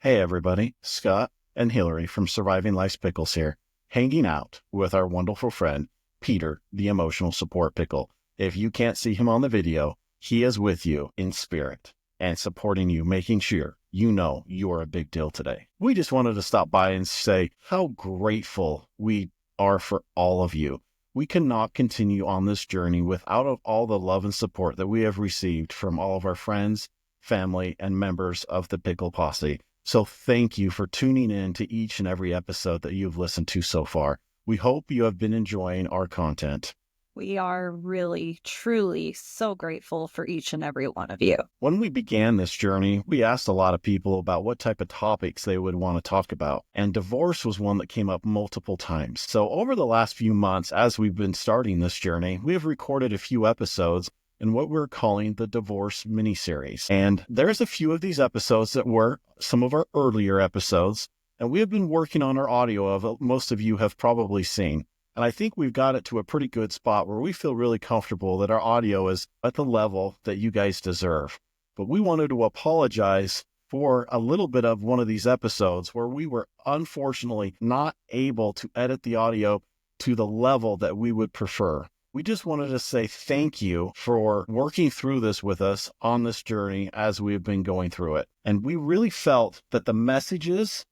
Hey everybody, Scott and Hillary from Surviving Life's Pickles here, hanging out with our wonderful friend, Peter, the emotional support pickle. If you can't see him on the video, he is with you in spirit and supporting you, making sure you know you are a big deal today. We just wanted to stop by and say how grateful we are for all of you. We cannot continue on this journey without all the love and support that we have received from all of our friends, family, and members of the Pickle Posse. So thank you for tuning in to each and every episode that you've listened to so far. We hope you have been enjoying our content. We are really, truly so grateful for each and every one of you. When we began this journey, we asked a lot of people about what type of topics they would want to talk about, and divorce was one that came up multiple times. So over the last few months, as we've been starting this journey, we have recorded a few episodes in what we're calling the divorce miniseries. And there's a few of these episodes that were some of our earlier episodes, and we have been working on our audio of most of you have probably seen. And I think we've got it to a pretty good spot where we feel really comfortable that our audio is at the level that you guys deserve. But we wanted to apologize for a little bit of one of these episodes where we were unfortunately not able to edit the audio to the level that we would prefer. We just wanted to say thank you for working through this with us on this journey as we've been going through it. And we really felt that the messages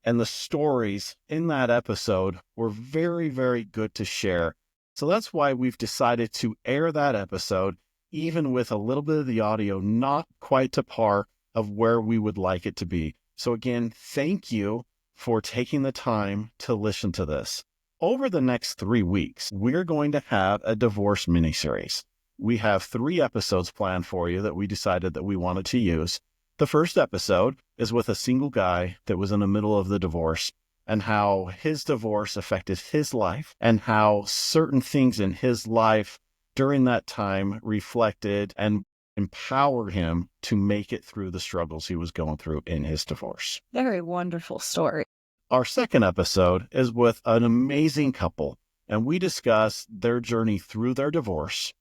and the stories in that episode were very, very good to share. So that's why we've decided to air that episode, even with a little bit of the audio not quite to par of where we would like it to be. So again, thank you for taking the time to listen to this. Over the next 3 weeks, we're going to have a divorce miniseries. We have 3 episodes planned for you that we decided that we wanted to use. The first episode is with a single guy that was in the middle of the divorce and how his divorce affected his life and how certain things in his life during that time reflected and empowered him to make it through the struggles he was going through in his divorce. Very wonderful story. Our second episode is with an amazing couple, and we discuss their journey through their divorce,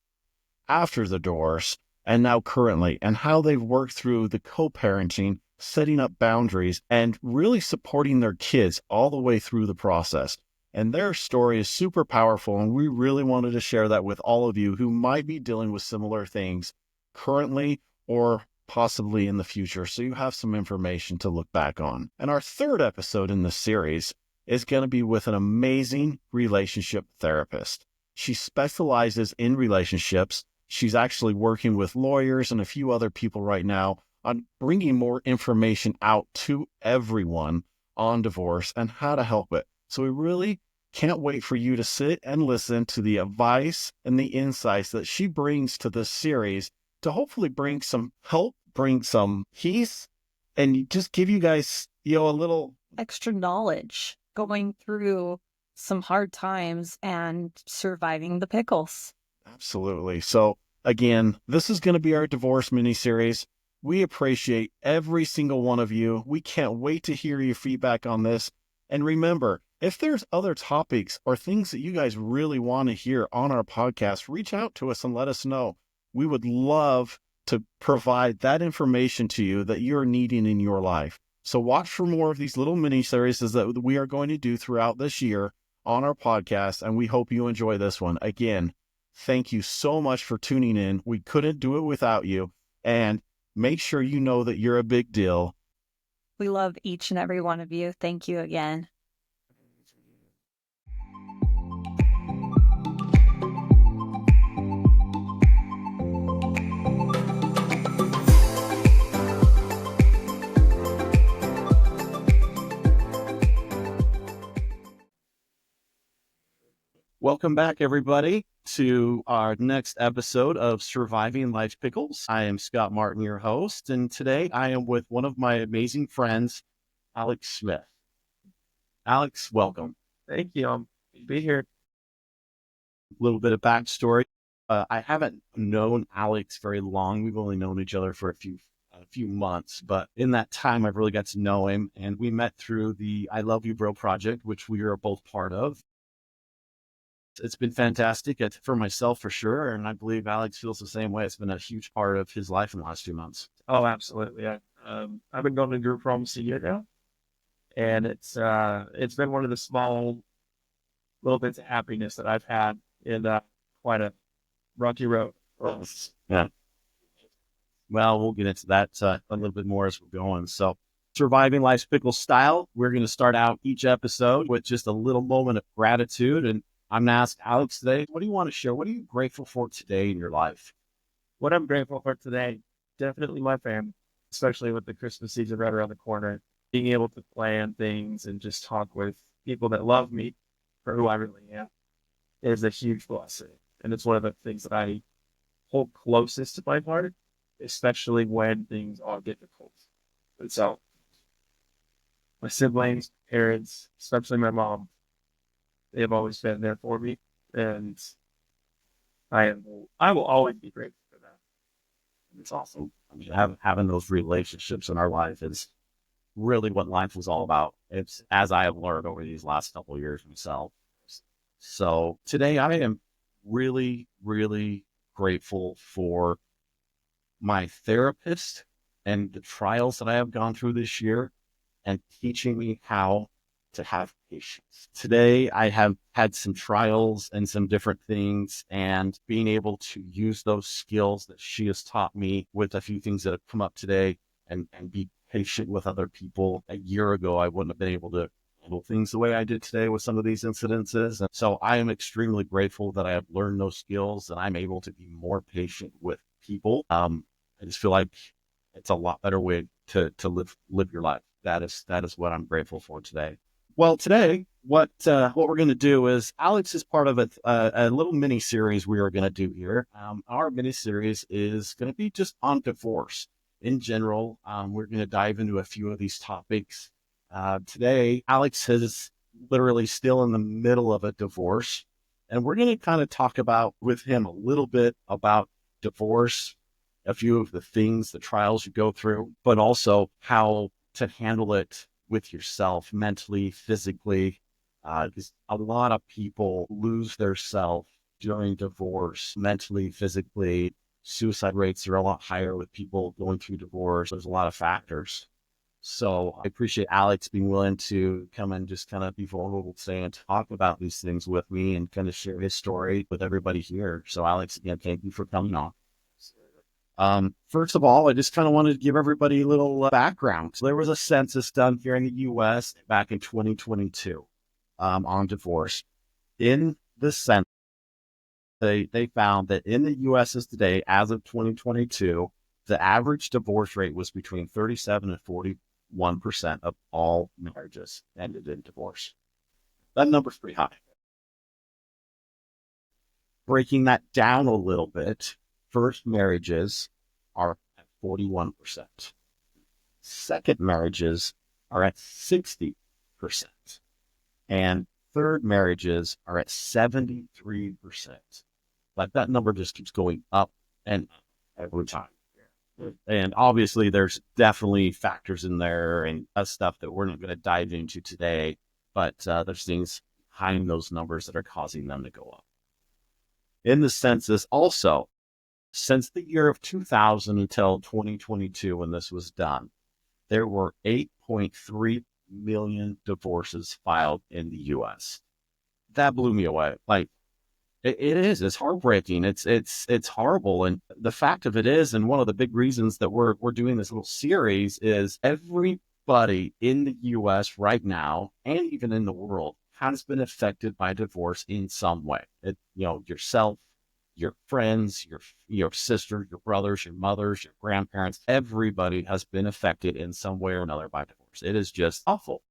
after the divorce, and now currently, and how they've worked through the co-parenting, setting up boundaries, and really supporting their kids all the way through the process. And their story is super powerful, and we really wanted to share that with all of you who might be dealing with similar things currently or possibly in the future, so you have some information to look back on. And our third episode in this series is going to be with an amazing relationship therapist. She specializes in relationships. She's actually working with lawyers and a few other people right now on bringing more information out to everyone on divorce and how to help it. So we really can't wait for you to sit and listen to the advice and the insights that she brings to this series to hopefully bring some help, bring some peace, and just give you guys, a little extra knowledge going through some hard times and surviving the pickles. Absolutely. So again, this is going to be our divorce miniseries. We appreciate every single one of you. We can't wait to hear your feedback on this. And remember, if there's other topics or things that you guys really want to hear on our podcast, reach out to us and let us know. We would love to provide that information to you that you're needing in your life. So watch for more of these little mini-series that we are going to do throughout this year on our podcast, and we hope you enjoy this one. Again, thank you so much for tuning in. We couldn't do it without you, and make sure you know that you're a big deal. We love each and every one of you. Thank you again. Welcome back, everybody, to our next episode of Surviving Life's Pickles. I am Scott Martin, your host, and today I am with one of my amazing friends, Alex Smith. Alex, welcome. Thank you. I'm be here. A little bit of backstory. I haven't known Alex very long. We've only known each other for a few months, but in that time, I've really got to know him, and we met through the I Love You Bro project, which we are both part of. It's been fantastic for myself, for sure. And I believe Alex feels the same way. It's been a huge part of his life in the last few months. Oh, absolutely. I I've been going to group for almost a year now, and it's been one of the small little bits of happiness that I've had in quite a rocky road. Yeah. Well, we'll get into that a little bit more as we're going. So, surviving life's pickle style, we're going to start out each episode with just a little moment of gratitude. And I'm going to ask Alex today, what do you want to share? What are you grateful for today in your life? What I'm grateful for today, definitely my family, especially with the Christmas season right around the corner. Being able to plan things and just talk with people that love me for who I really am is a huge blessing. And it's one of the things that I hold closest to my heart, especially when things are difficult. And so my siblings, parents, especially my mom, they have always been there for me. And I will always be grateful for that. It's awesome. I mean, having those relationships in our life is really what life was all about. It's as I have learned over these last couple of years myself. So today I am really, really grateful for my therapist and the trials that I have gone through this year and teaching me how to have patience. Today, I have had some trials and some different things, and being able to use those skills that she has taught me with a few things that have come up today and be patient with other people. A year ago, I wouldn't have been able to handle things the way I did today with some of these incidences. And so I am extremely grateful that I have learned those skills and I'm able to be more patient with people. I just feel like it's a lot better way to live your life. That is what I'm grateful for today. Well, today, what we're going to do is Alex is part of a little mini series we are going to do here. Our mini series is going to be just on divorce in general. We're going to dive into a few of these topics. Today, Alex is literally still in the middle of a divorce, and we're going to kind of talk about with him a little bit about divorce, a few of the things, the trials you go through, but also how to handle it with yourself mentally, physically, because a lot of people lose their self during divorce, mentally, physically. Suicide rates are a lot higher with people going through divorce. There's a lot of factors. So I appreciate Alex being willing to come and just kind of be vulnerable today and talk about these things with me and kind of share his story with everybody here. So Alex, again, thank you for coming on. First of all, I just kind of wanted to give everybody a little background. So there was a census done here in the U.S. back in 2022 on divorce. In the census, they found that in the U.S. today, as of 2022, the average divorce rate was between 37 and 41% of all marriages ended in divorce. That number's pretty high. Breaking that down a little bit, first marriages are at 41%. Second marriages are at 60%. And third marriages are at 73%. Like that number just keeps going up and up every time. And obviously there's definitely factors in there and stuff that we're not going to dive into today, but there's things behind those numbers that are causing them to go up. In the census also, since the year of 2000 until 2022, when this was done, there were 8.3 million divorces filed in the U.S. That blew me away. Like, it is. It's heartbreaking. It's horrible. And the fact of it is, and one of the big reasons that we're doing this little series is everybody in the U.S. right now, and even in the world, has been affected by divorce in some way. Yourself, your friends, your sister, your brothers, your mothers, your grandparents, everybody has been affected in some way or another by divorce. It is just awful.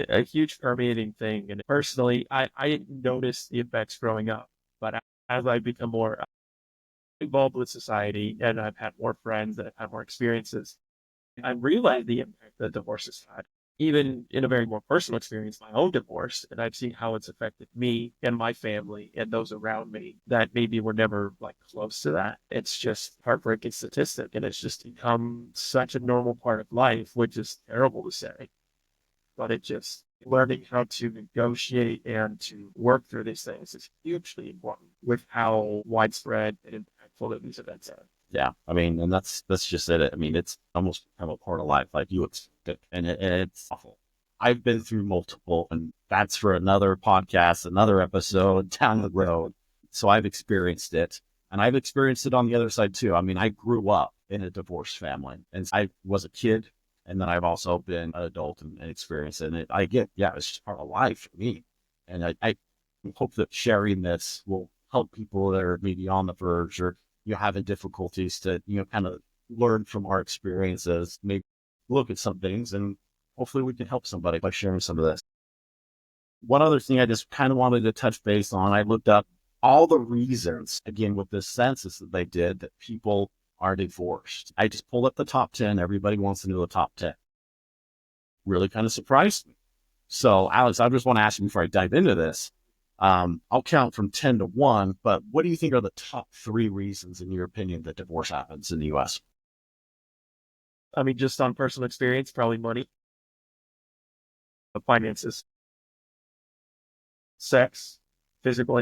A huge permeating thing. And personally, I didn't notice the effects growing up, but as I become more involved with society and I've had more friends that have had more experiences, I realized the impact that divorce has had. Even in a very more personal experience, my own divorce, and I've seen how it's affected me and my family and those around me that maybe were never like close to that. It's just heartbreaking statistic, and it's just become such a normal part of life, which is terrible to say. But it just learning how to negotiate and to work through these things is hugely important with how widespread and impactful that these events are. Yeah, I mean, and that's just it. I mean, it's almost become a part of life, like you expect it, and it's awful. I've been through multiple, and that's for another podcast, another episode down the road. So I've experienced it, and I've experienced it on the other side too. I mean, I grew up in a divorced family, and I was a kid, and then I've also been an adult and experienced it. And I get, yeah, it's just part of life for me, and I hope that sharing this will help people that are maybe on the verge or having difficulties to kind of learn from our experiences, maybe look at some things, and hopefully we can help somebody by sharing some of this. One other thing I just kind of wanted to touch base on, I looked up all the reasons, again, with this census that they did, that people are divorced. I just pulled up the top 10. Everybody wants to know the top 10. Really kind of surprised me. So, Alex, I just want to ask you before I dive into this. I'll count from 10 to 1, but what do you think are the top 3 reasons, in your opinion, that divorce happens in the U.S.? I mean, just on personal experience, probably money, finances, sex, physical,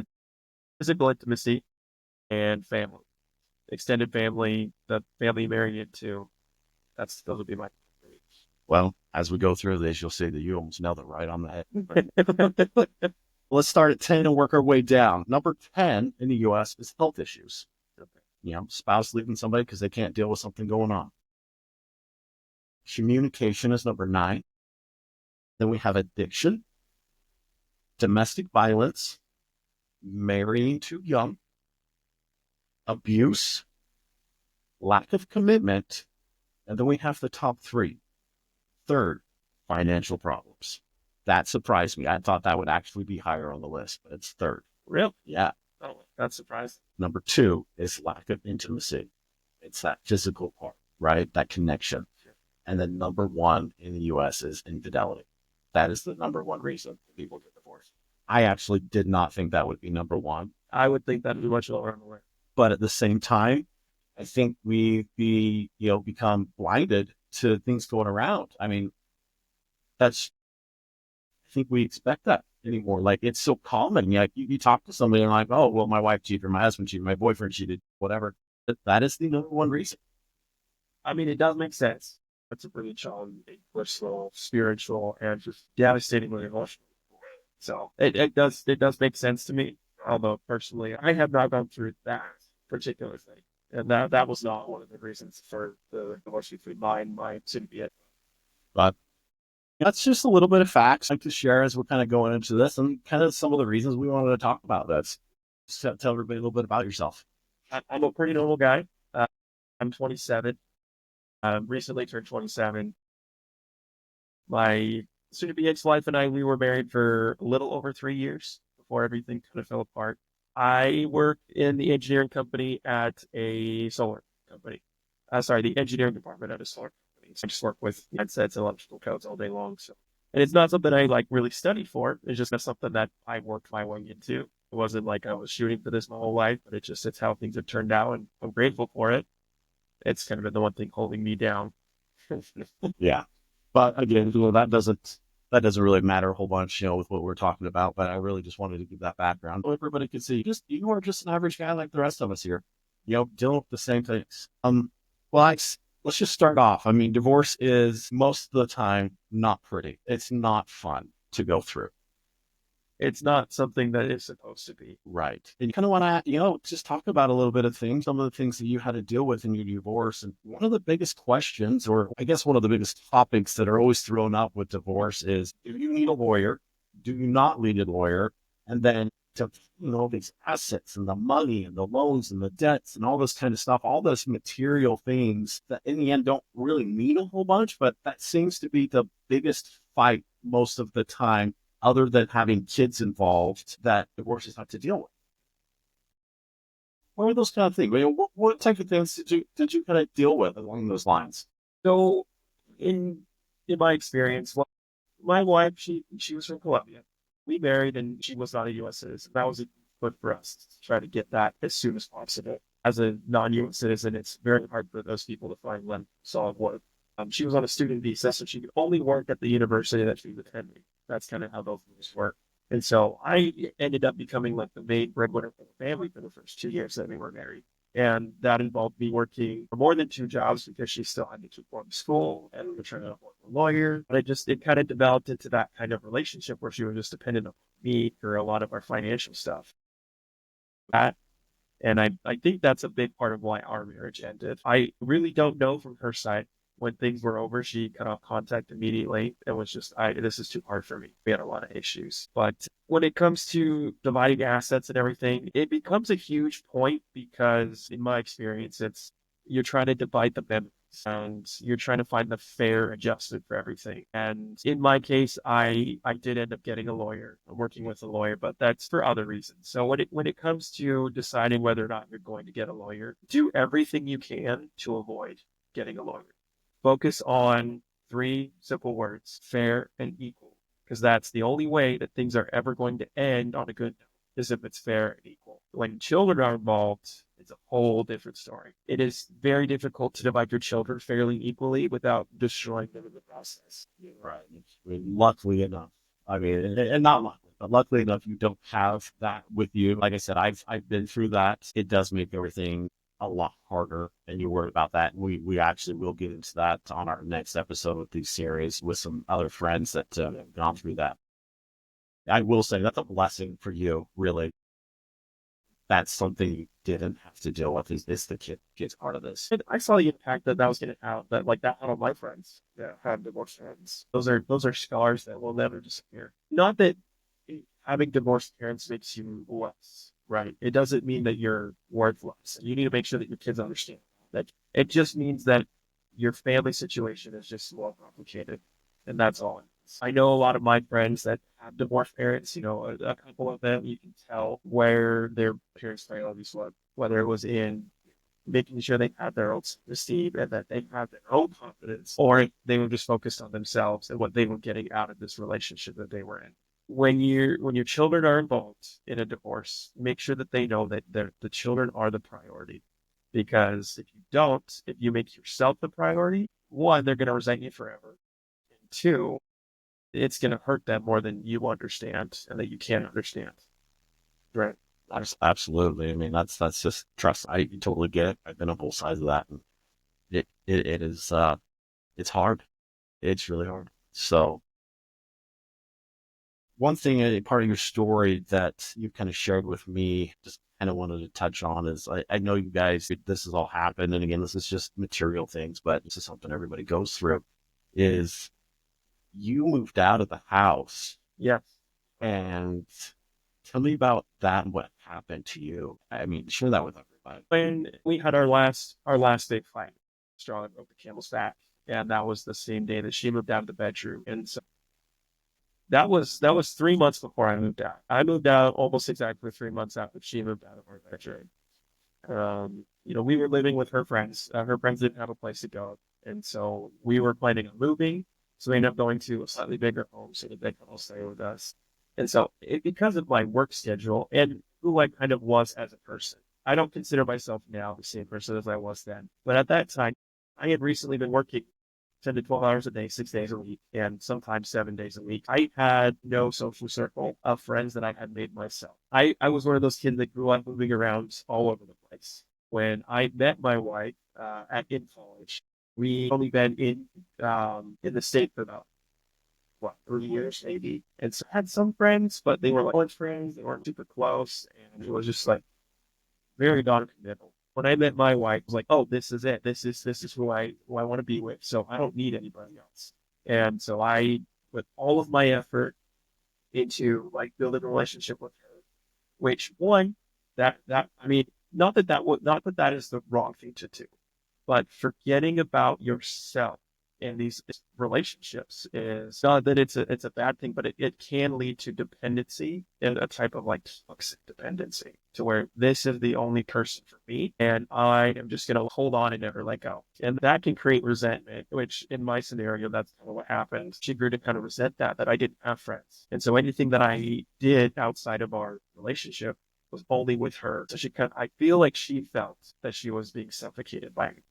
physical intimacy, and family, extended family, the family you married into. Those would be my three. Well, as we go through this, you'll see that you almost nailed it right on the head. Let's start at 10 and work our way down. Number 10 in the U.S. is health issues. Spouse leaving somebody because they can't deal with something going on. Communication is number 9. Then we have addiction, domestic violence, marrying too young, abuse, lack of commitment, and then we have the top 3. Third, financial problems. That surprised me. I thought that would actually be higher on the list, but it's third. Really? Yeah. Oh, that's surprising. Number 2 is lack of intimacy. It's that physical part, right? That connection. And then number 1 in the U.S. is infidelity. That is the number 1 reason people get divorced. I actually did not think that would be number 1. I would think that'd be much lower on the list. But at the same time, I think we become blinded to things going around. I mean, I think we expect that anymore. Like, it's so common. Like, you talk to somebody and like, oh, well, my wife cheated, or my husband cheated, my boyfriend cheated, whatever. That is the number 1 reason. I mean, it does make sense. It's a breach on a personal, spiritual, and just devastatingly emotional. So it does make sense to me. Although personally, I have not gone through that particular thing, and that was not one of the reasons for the divorce between mine and my soon-to-be. But that's just a little bit of facts I'd like to share as we're kind of going into this, and kind of some of the reasons we wanted to talk about this. Just tell everybody a little bit about yourself. I'm a pretty normal guy. I'm 27. Recently turned 27. My soon-to-be ex-wife and I, we were married for a little over 3 years before everything kind of fell apart. I work in the engineering company at a solar company. The engineering department at a solar company. So I just work with headsets, electrical codes all day long. So, and it's not something I like really studied for. It's just something that I worked my way into. It wasn't like I was shooting for this my whole life, but it's how things have turned out, and I'm grateful for it. It's kind of been the one thing holding me down. Yeah. But again, that doesn't really matter a whole bunch, with what we're talking about. But I really just wanted to give that background so everybody could see you are just an average guy like the rest of us here, dealing with the same things. Well, let's just start off. I mean, divorce is most of the time not pretty. It's not fun to go through. It's not something that it's supposed to be. Right. And you kind of want to, just talk about a little bit of things, some of the things that you had to deal with in your divorce. And one of the biggest questions, or I guess one of the biggest topics that are always thrown up with divorce is, do you need a lawyer? Do you not need a lawyer? And then these assets and the money and the loans and the debts and all this kind of stuff, all those material things that in the end don't really mean a whole bunch, but that seems to be the biggest fight most of the time, other than having kids involved, that divorces have to deal with. What are those kind of things? What type of things did you kind of deal with along those lines? So, in my experience, my wife, she was from Colombia. We married, and she was not a U.S. citizen. That was a good for us to try to get that as soon as possible. As a non-U.S. citizen, it's very hard for those people to find solid work. She was on a student visa, so she could only work at the university that she was attending. That's kind of how those things work. And so I ended up becoming like the main breadwinner for the family for the first 2 years that we were married. And that involved me working for more than 2 jobs because she still had to keep going to school and return a lawyer. But it kind of developed into that kind of relationship where she was just dependent on me for a lot of our financial stuff. That and I think that's a big part of why our marriage ended. I really don't know from her side. When things were over, she cut off contact immediately. It was just, this is too hard for me. We had a lot of issues. But when it comes to dividing assets and everything, it becomes a huge point because in my experience, you're trying to divide the memories and you're trying to find the fair adjustment for everything. And in my case, I did end up getting a lawyer, working with a lawyer, but that's for other reasons. So when it comes to deciding whether or not you're going to get a lawyer, do everything you can to avoid getting a lawyer. Focus on 3 simple words: fair and equal, because that's the only way that things are ever going to end on a good note, is if it's fair and equal. When children are involved, it's a whole different story. It is very difficult to divide your children fairly equally without destroying them in the process. Right. I mean, luckily enough, I mean, and not luckily, but luckily enough, you don't have that with you. Like I said, I've been through that. It does make everything a lot harder, and you worry about that. We actually will get into that on our next episode of this series with some other friends that have gone through that. I will say that's a blessing for you, really. That's something you didn't have to deal with. Is the kid's part of this? And I saw the impact that was going to have, that on my friends that had divorced parents. Those are scars that will never disappear. Not that having divorced parents makes you less, right? It doesn't mean that you're worthless. You need to make sure that your kids understand that. It just means that your family situation is just more complicated, and that's all it is. I know a lot of my friends that have divorced parents. A couple of them, you can tell where their parents' priorities were, whether it was in making sure they had their own self-esteem and that they had their own confidence, or if they were just focused on themselves and what they were getting out of this relationship that they were in. When your children are involved in a divorce, make sure that they know that the children are the priority. Because if you don't, if you make yourself the priority, 1, they're going to resent you forever. And 2, it's going to hurt them more than you understand and that you can't understand. Right. Absolutely. I mean, that's just trust. I totally get it. I've been on both sides of that, and it is it's hard. It's really hard. So one thing, a part of your story that you kind of shared with me, just kind of wanted to touch on is I know you guys, this has all happened. And again, this is just material things, but this is something everybody goes through, is you moved out of the house. Yes. And tell me about that and what happened to you. I mean, share that with everybody. When we had our last big fight, straw that broke the camel's back, and that was the same day that she moved out of the bedroom. And so that was 3 months before I moved out. I moved out almost exactly 3 months after she moved out of our bedroom. We were living with her friends. Her friends didn't have a place to go, and so we were planning on moving. So we ended up going to a slightly bigger home so that they could all stay with us. And so because of my work schedule and who I kind of was as a person, I don't consider myself now the same person as I was then. But at that time, I had recently been working 10 to 12 hours a day, 6 days a week, and sometimes 7 days a week. I had no social circle of friends that I had made myself. I was one of those kids that grew up moving around all over the place. When I met my wife in college, we only been in the state for about 3 years maybe. And so I had some friends, but they were college friends. They weren't super close, and it was just like very non-committal. When I met my wife, I was like, oh, this is it. This is who I want to be with. So I don't need anybody else. And so I put all of my effort into building a relationship with her, which not that that is the wrong thing to do, but forgetting about yourself in these relationships is not that it's a bad thing, but it can lead to dependency and a type of toxic dependency to where this is the only person for me and I am just going to hold on and never let go. And that can create resentment, which in my scenario, that's kind of what happened. She grew to kind of resent that I didn't have friends. And so anything that I did outside of our relationship was only with her. So I feel like she felt that she was being suffocated by me.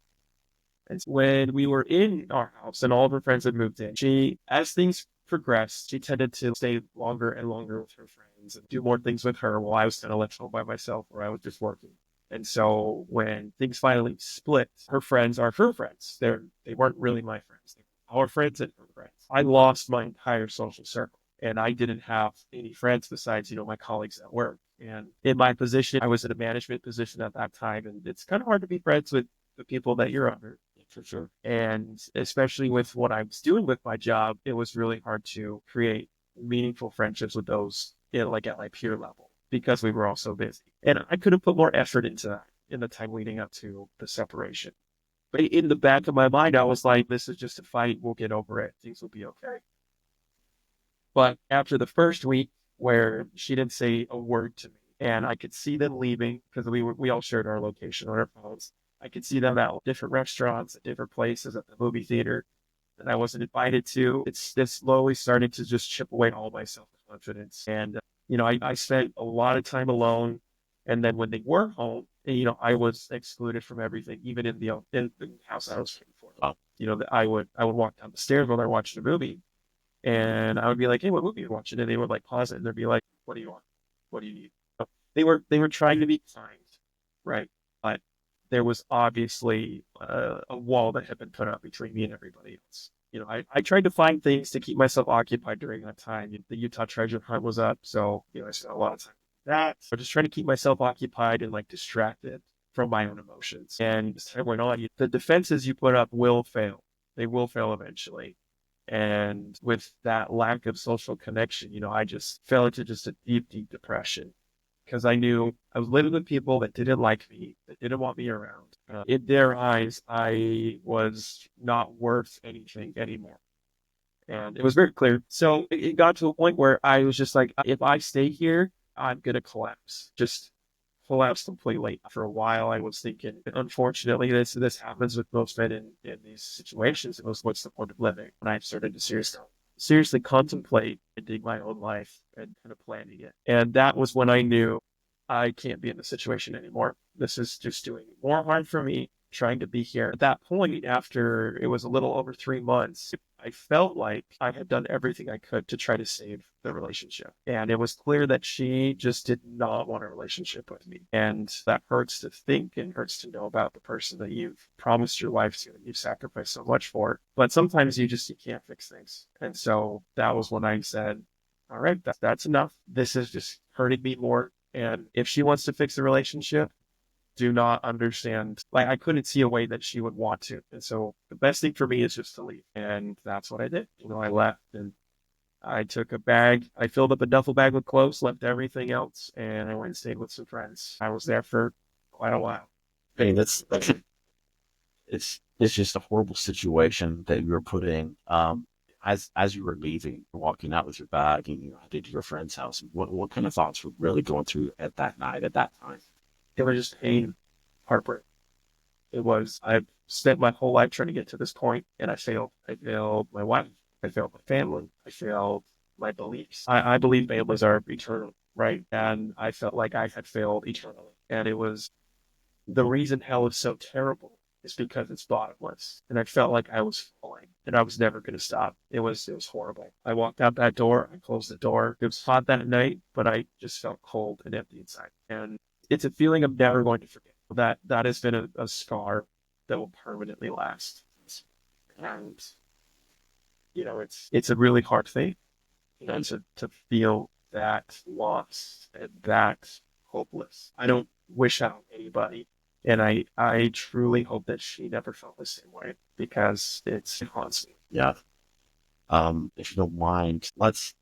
And when we were in our house and all of her friends had moved in, as things progressed, she tended to stay longer and longer with her friends and do more things with her while I was kind of left home by myself or I was just working. And so when things finally split, her friends are her friends. They weren't really my friends. They were our friends and her friends. I lost my entire social circle, and I didn't have any friends besides, my colleagues at work. And in my position, I was in a management position at that time, and it's kind of hard to be friends with the people that you're under. For sure. And especially with what I was doing with my job, it was really hard to create meaningful friendships with those like at my peer level because we were all so busy. And I could have put more effort into that in the time leading up to the separation. But in the back of my mind, I was like, this is just a fight. We'll get over it. Things will be okay. But after the first week where she didn't say a word to me and I could see them leaving because we all shared our location on our phones. I could see them at different restaurants, at different places, at the movie theater that I wasn't invited to. It's slowly starting to just chip away all my self-confidence. And, I spent a lot of time alone. And then when they were home, I was excluded from everything, even in the house I was paying for. Wow. I would walk down the stairs while they're watching a movie. And I would be like, hey, what movie are you watching? And they would like pause it and they'd be like, what do you want? What do you need? They were trying to be kind, right? But there was obviously a wall that had been put up between me and everybody else. I tried to find things to keep myself occupied during that time. The Utah Treasure Hunt was up, so I spent a lot of time with that. So just trying to keep myself occupied and like distracted from my own emotions. And as time went on, the defenses you put up will fail. They will fail eventually. And with that lack of social connection, I just fell into just a deep, deep depression because I knew I was living with people that didn't like me, that didn't want me around. In their eyes, I was not worth anything anymore. And it was very clear. So it got to a point where I was just like, if I stay here, I'm going to collapse. Just collapse completely. For a while, I was thinking, unfortunately, this happens with most men in these situations. It was, what's the point of living? And I started to seriously contemplate ending my own life and kind of planning it. And that was when I knew I can't be in this situation anymore. This is just doing more harm for me trying to be here. At that point, after it was a little over 3 months, I felt like I had done everything I could to try to save the relationship. And it was clear that she just did not want a relationship with me. And that hurts to think and hurts to know about the person that you've promised your life to and you've sacrificed so much for. But sometimes you can't fix things. And so that was when I said, all right, that's enough. This is just hurting me more. And if she wants to fix the relationship, do not understand. Like, I couldn't see a way that she would want to. And so the best thing for me is just to leave. And that's what I did. I left and I took a bag. I filled up a duffel bag with clothes, left everything else, and I went and stayed with some friends. I was there for quite a while. Hey, it's just a horrible situation that you were put in. As you were leaving, walking out with your bag and headed to your friend's house, what kind of thoughts were really going through at that night, at that time? It was just pain, heartbreak. I've spent my whole life trying to get to this point, and I failed. I failed my wife. I failed my family. I failed my beliefs. I believe families are eternal, right? And I felt like I had failed eternally. And it was the reason hell is so terrible is because it's bottomless. And I felt like I was falling and I was never going to stop. It was horrible. I walked out that door. I closed the door. It was hot that night, but I just felt cold and empty inside. And it's a feeling I'm never going to forget. That has been a scar that will permanently last. And, it's a really hard thing, to feel that lost and that hopeless. I don't wish that on anybody. And I truly hope that she never felt the same way because it haunts me. Yeah. If you don't mind, let's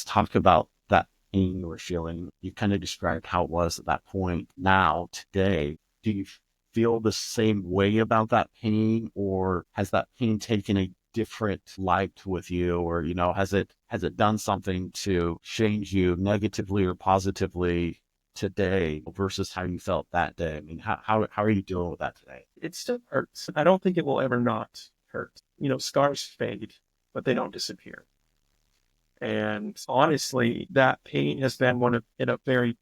talk about that pain you were feeling. You kind of described how it was at that point. Now, today, do you feel the same way about that pain, or has that pain taken a different light with you, or has it done something to change you negatively or positively today versus how you felt that day? I mean, how are you dealing with that today? It still hurts. I don't think it will ever not hurt. Scars fade, but they don't disappear. And honestly, that pain has been in a very,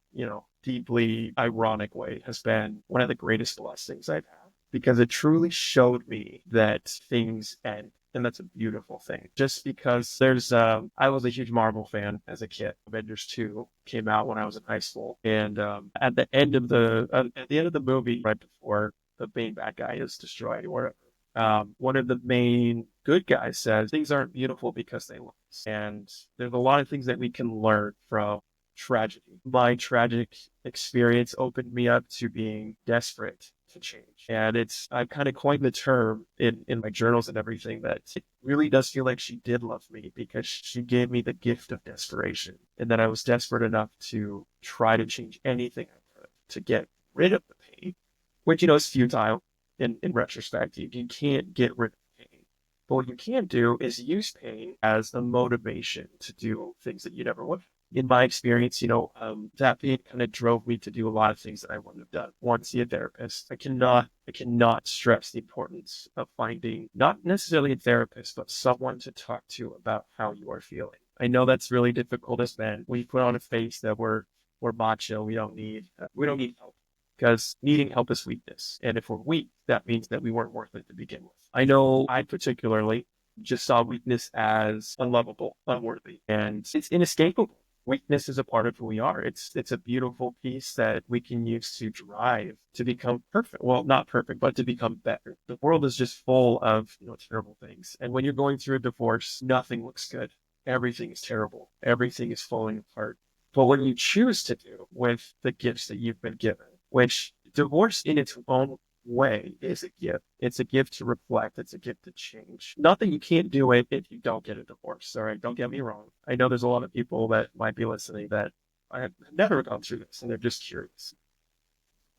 deeply ironic way, has been one of the greatest blessings I've had, because it truly showed me that things end. And that's a beautiful thing. Just because there's, I was a huge Marvel fan as a kid. Avengers 2 came out when I was in high school. And at the end of the movie, right before the main bad guy is destroyed or whatever, one of the main good guys says things aren't beautiful because they last. And there's a lot of things that we can learn from tragedy. My tragic experience opened me up to being desperate to change. And I've kind of coined the term in my journals and everything that it really does feel like she did love me because she gave me the gift of desperation. And that I was desperate enough to try to change anything I could to get rid of the pain, which, is futile in retrospect. You can't get rid of pain. But what you can do is use pain as a motivation to do things that you never would. In my experience, that pain kind of drove me to do a lot of things that I wouldn't have done. One, see a therapist. I cannot stress the importance of finding not necessarily a therapist, but someone to talk to about how you are feeling. I know that's really difficult as men. We put on a face that we're macho. We don't need help. Because needing help is weakness. And if we're weak, that means that we weren't worth it to begin with. I know I particularly just saw weakness as unlovable, unworthy, and it's inescapable. Weakness is a part of who we are. It's a beautiful piece that we can use to drive to become perfect. Well, not perfect, but to become better. The world is just full of terrible things. And when you're going through a divorce, nothing looks good. Everything is terrible. Everything is falling apart. But what you choose to do with the gifts that you've been given, which divorce in its own way is a gift. It's a gift to reflect. It's a gift to change. Not that you can't do it if you don't get a divorce. All right. Don't get me wrong. I know there's a lot of people that might be listening that I have never gone through this and they're just curious.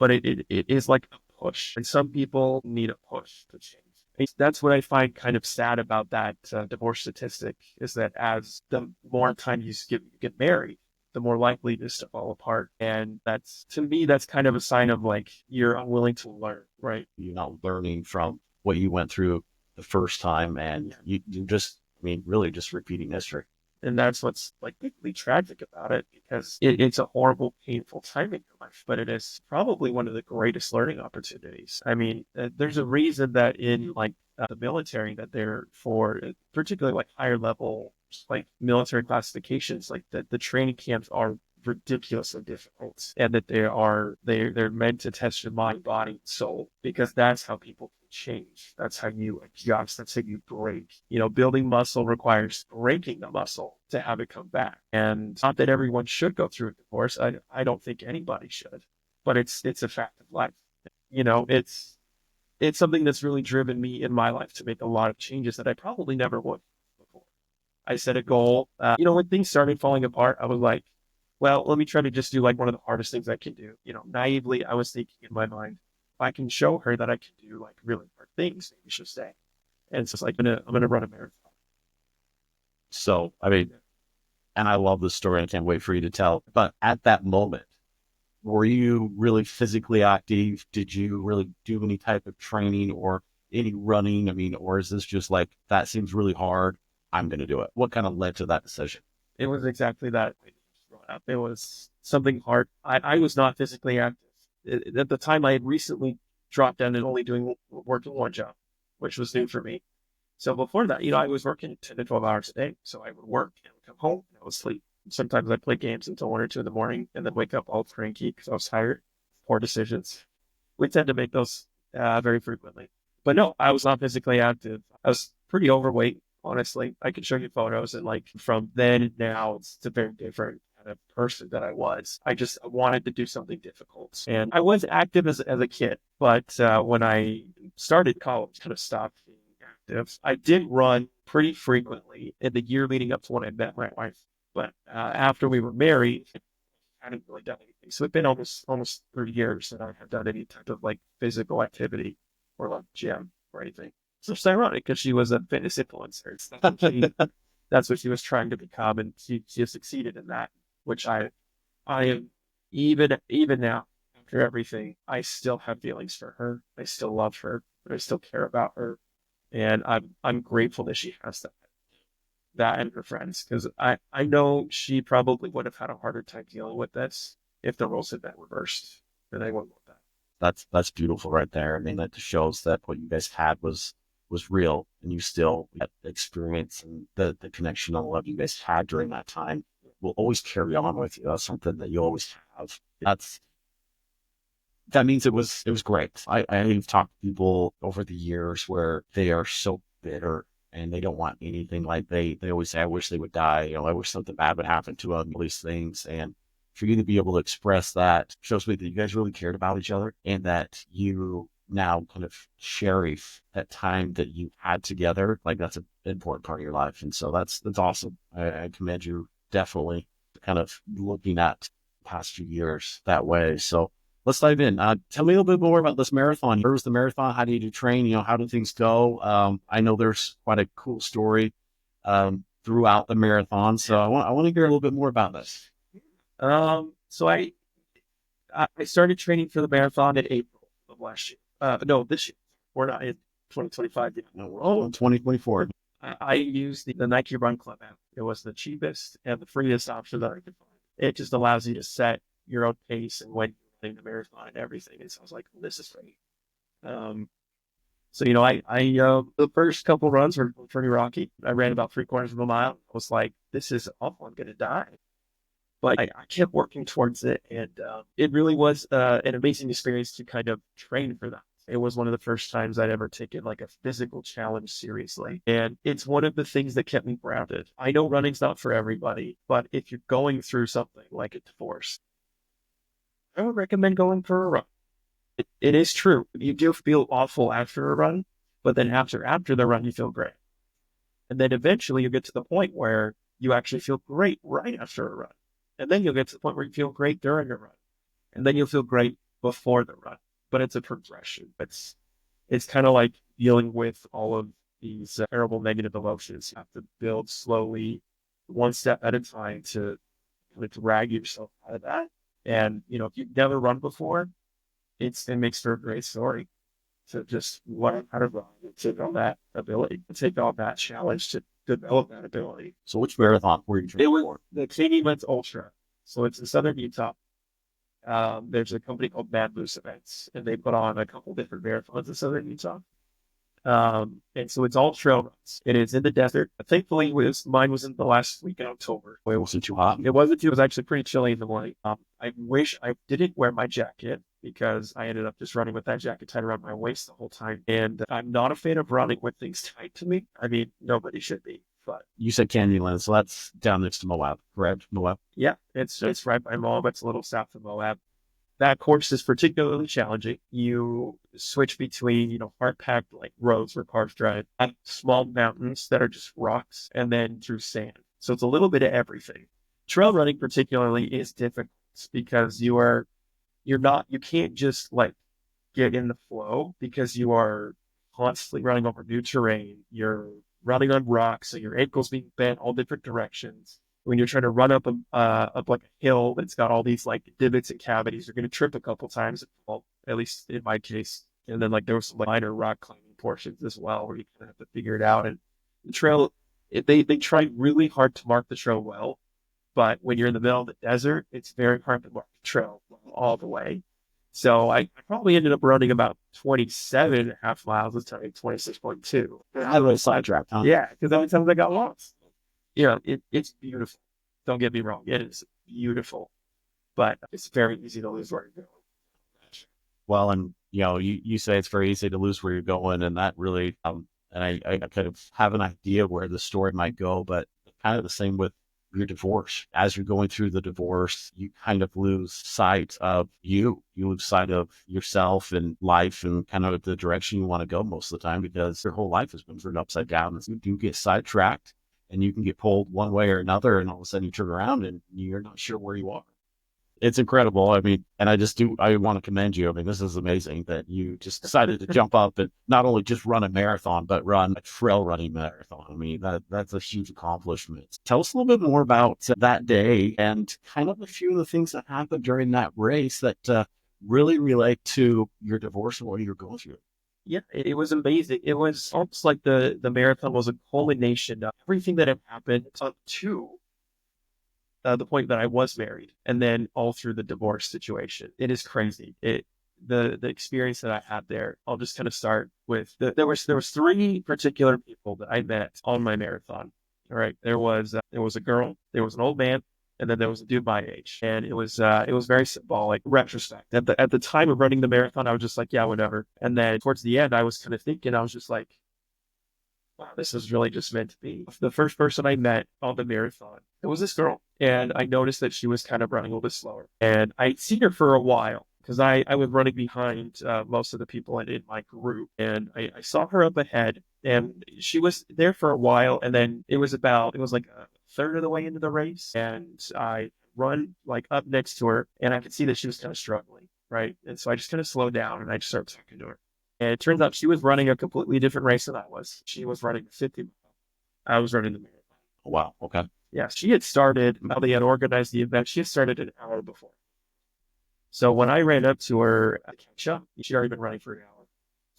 But it is like a push. And some people need a push to change. That's what I find kind of sad about that divorce statistic is that as the more time you get married, the more likely it is to fall apart. And to me, that's kind of a sign of like, you're unwilling to learn, right? You're not learning from what you went through the first time. And you just, really just repeating history. And that's what's like deeply tragic about it because it's a horrible, painful time in your life, but it is probably one of the greatest learning opportunities. There's a reason that in like the military that they're for particularly like higher level like military classifications, like the training camps are ridiculously difficult and that they're meant to test your mind, body, and soul because that's how people can change. That's how you adjust. That's how you break. Building muscle requires breaking the muscle to have it come back. And not that everyone should go through a divorce. I don't think anybody should, but it's a fact of life. It's something that's really driven me in my life to make a lot of changes that I probably never would before. I set a goal. When things started falling apart, I was like, well, let me try to just do like one of the hardest things I can do. Naively, I was thinking in my mind, if I can show her that I can do like really hard things, maybe she'll stay. And it's just like, I'm gonna run a marathon. So, and I love this story. I can't wait for you to tell. But at that moment, were you really physically active? Did you really do any type of training or any running? Or is this just like, that seems really hard, I'm going to do it? What kind of led to that decision? It was exactly that. It was something hard. I was not physically active. At the time, I had recently dropped down and only working one job, which was new for me. So before that, I was working 10 to 12 hours a day. So I would work and come home and I would sleep. Sometimes I'd play games until 1 or 2 in the morning and then wake up all cranky because I was tired. Poor decisions. We tend to make those very frequently. But no, I was not physically active. I was pretty overweight, honestly. I could show you photos and like from then and now, it's a very different kind of person that I was. I wanted to do something difficult. And I was active as a kid, but when I started college, kind of stopped being active. I did run pretty frequently in the year leading up to when I met my wife. But after we were married, I hadn't really done anything. So it's been almost 30 years that I have done any type of like physical activity or like gym or anything. So it's ironic because she was a fitness influencer. That's what she was trying to become, and she has succeeded in that. Which I am even now after everything, I still have feelings for her. I still love her, but I still care about her, and I'm grateful that she has that and her friends because I know she probably would have had a harder time dealing with this if the roles had been reversed, and I wouldn't want that. That's beautiful right there. That just shows that what you guys had was was real, and you still had experience and the connection and love you guys had during that time will always carry on with you. That's something that you always have. That means it was great. I've talked to people over the years where they are so bitter and they don't want anything. Like they always say, I wish they would die. I wish something bad would happen to them, all these things. And for you to be able to express that shows me that you guys really cared about each other and that you now kind of cherish that time that you had together. Like that's an important part of your life. And so that's awesome. I commend you definitely kind of looking at the past few years that way. So let's dive in. Tell me a little bit more about this marathon. Where was the marathon? How did you train? How did things go? I know there's quite a cool story throughout the marathon. So I want to hear a little bit more about this. So I started training for the marathon in April of last year. No, this year. We're not in 2025 yet. No, we're all in 2024. I used the Nike Run Club app. It was the cheapest and the freest option that I could find. It just allows you to set your own pace and when you're running the marathon and everything. And so I was like, well, this is great. So the first couple runs were pretty rocky. I ran about 3/4 of a mile. I was like, this is awful. I'm going to die. But I kept working towards it. And it really was an amazing experience to kind of train for that. It was one of the first times I'd ever taken like a physical challenge seriously. And it's one of the things that kept me grounded. I know running's not for everybody, but if you're going through something like a divorce, I would recommend going for a run. It is true. You do feel awful after a run, but then after the run, you feel great. And then eventually you get to the point where you actually feel great right after a run. And then you'll get to the point where you feel great during a run. And then you'll feel great before the run. But it's a progression. It's kind of like dealing with all of these terrible negative emotions. You have to build slowly, one step at a time to kind of drag yourself out of that. And, if you've never run before, it makes for a great story to just learn how to run and take on that ability, to take on that challenge, to develop that ability. So which marathon were you training for? The Canadian Men's Ultra. So it's in Southern Utah. There's a company called Mad Moose Events, and they put on a couple different marathons in Southern Utah. And so it's all trail runs. It is in the desert. Thankfully, mine was in the last week in October. It wasn't too hot. It wasn't too. It was actually pretty chilly in the morning. I wish I didn't wear my jacket because I ended up just running with that jacket tied around my waist the whole time. And I'm not a fan of running with things tight to me. I mean, nobody should be. But you said Canyonlands, so that's down next to Moab, correct? Moab? Yeah, it's right by Moab. It's a little south of Moab. That course is particularly challenging. You switch between, hard-packed like roads where cars drive, small mountains that are just rocks, and then through sand. So it's a little bit of everything. Trail running particularly is difficult because you can't just like get in the flow because you are constantly running over new terrain. You're running on rocks, so your ankles being bent all different directions. When you're trying to run up like a hill that's got all these like divots and cavities, you're going to trip a couple times, well, at least in my case. And then like there was some minor rock climbing portions as well where you kind of have to figure it out. And the trail, they try really hard to mark the trail well, but when you're in the middle of the desert, it's very hard to mark the trail all the way. So I probably ended up running about 27.5 miles this time, 26.2. I was sidetracked, huh? Yeah, because every time I got lost. It's beautiful. Don't get me wrong. It is beautiful, but it's very easy to lose where you're going. Well, and you say it's very easy to lose where you're going, and that really, and I kind of have an idea where the story might go, but kind of the same with your divorce. As you're going through the divorce, you kind of lose sight of you. You lose sight of yourself and life and kind of the direction you want to go most of the time because your whole life has been turned upside down. And so you do get sidetracked. And you can get pulled one way or another, and all of a sudden you turn around and you're not sure where you are. It's incredible. I mean, and I want to commend you. I mean, this is amazing that you just decided to jump up and not only just run a marathon, but run a trail running marathon. I mean, that's a huge accomplishment. Tell us a little bit more about that day and kind of a few of the things that happened during that race that really relate to your divorce and what you're going through. Yeah, it was amazing. It was almost like the marathon was a culmination of everything that had happened up to the point that I was married and then all through the divorce situation. It is crazy. the experience that I had there, I'll just kind of start with there was three particular people that I met on my marathon. All right, there was a girl, there was an old man, and then there was a dude my age, and it was very symbolic. Retrospect, at the time of running the marathon, I was just like, yeah, whatever. And then towards the end, I was kind of thinking, I was just like, wow, this is really just meant to be. The first person I met on the marathon, it was this girl, and I noticed that she was kind of running a little bit slower, and I'd seen her for a while because I was running behind most of the people in my group, and I saw her up ahead, and she was there for a while, and then it was like a third of the way into the race, and I run like up next to her, and I could see that she was kind of struggling, right? And so I just kind of slowed down, and I just started talking to her. And it turns out she was running a completely different race than I was. She was running the 50 mile. I was running the marathon. Wow. Okay. Yeah, she had started, how they had organized the event, she had started an hour before. So when I ran up to her to catch up, she'd already been running for an hour.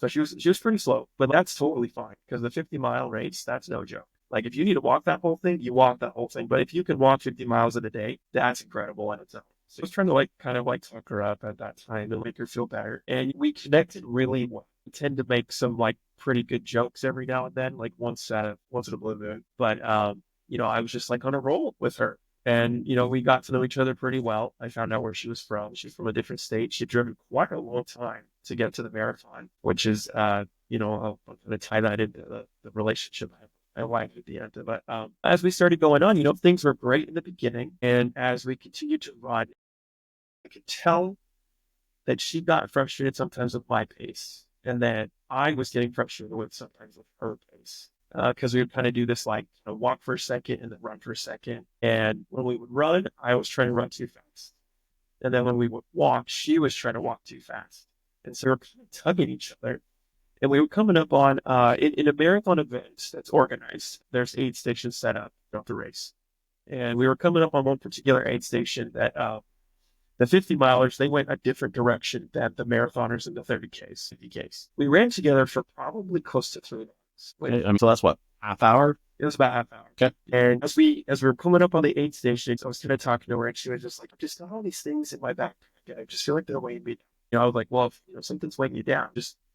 So she was pretty slow, but that's totally fine because the 50-mile race, that's no joke. Like if you need to walk that whole thing, you walk that whole thing. But if you can walk 50 miles in a day, that's incredible on its own. So I was trying to kind of talk her up at that time to make her feel better. And we connected really well. We tend to make some pretty good jokes every now and then, once in a blue moon. But I was just on a roll with her. And, we got to know each other pretty well. I found out where she was from. She's from a different state. She'd driven quite a long time to get to the marathon, which is, I'll kind of tie that into the relationship I wife at the end. But as we started going on, things were great in the beginning. And as we continued to run, I could tell that she got frustrated sometimes with my pace. And that I was getting frustrated sometimes with her pace. Because we would kind of do this walk for a second and then run for a second. And when we would run, I was trying to run too fast. And then when we would walk, she was trying to walk too fast. And so we were kind of tugging each other. And we were coming up on, in a marathon event that's organized, there's aid stations set up throughout the race. And we were coming up on one particular aid station that the 50 milers, they went a different direction than the marathoners in the 30Ks, 50Ks. We ran together for probably close to 3 hours. So that's what, half hour? It was about half hour. Okay. And as we were coming up on the aid station, I was kind of talking to her, and she was just like, "I just got all these things in my backpack. I just feel like they're weighing me down." I was like, "Well, if something's weighing you down,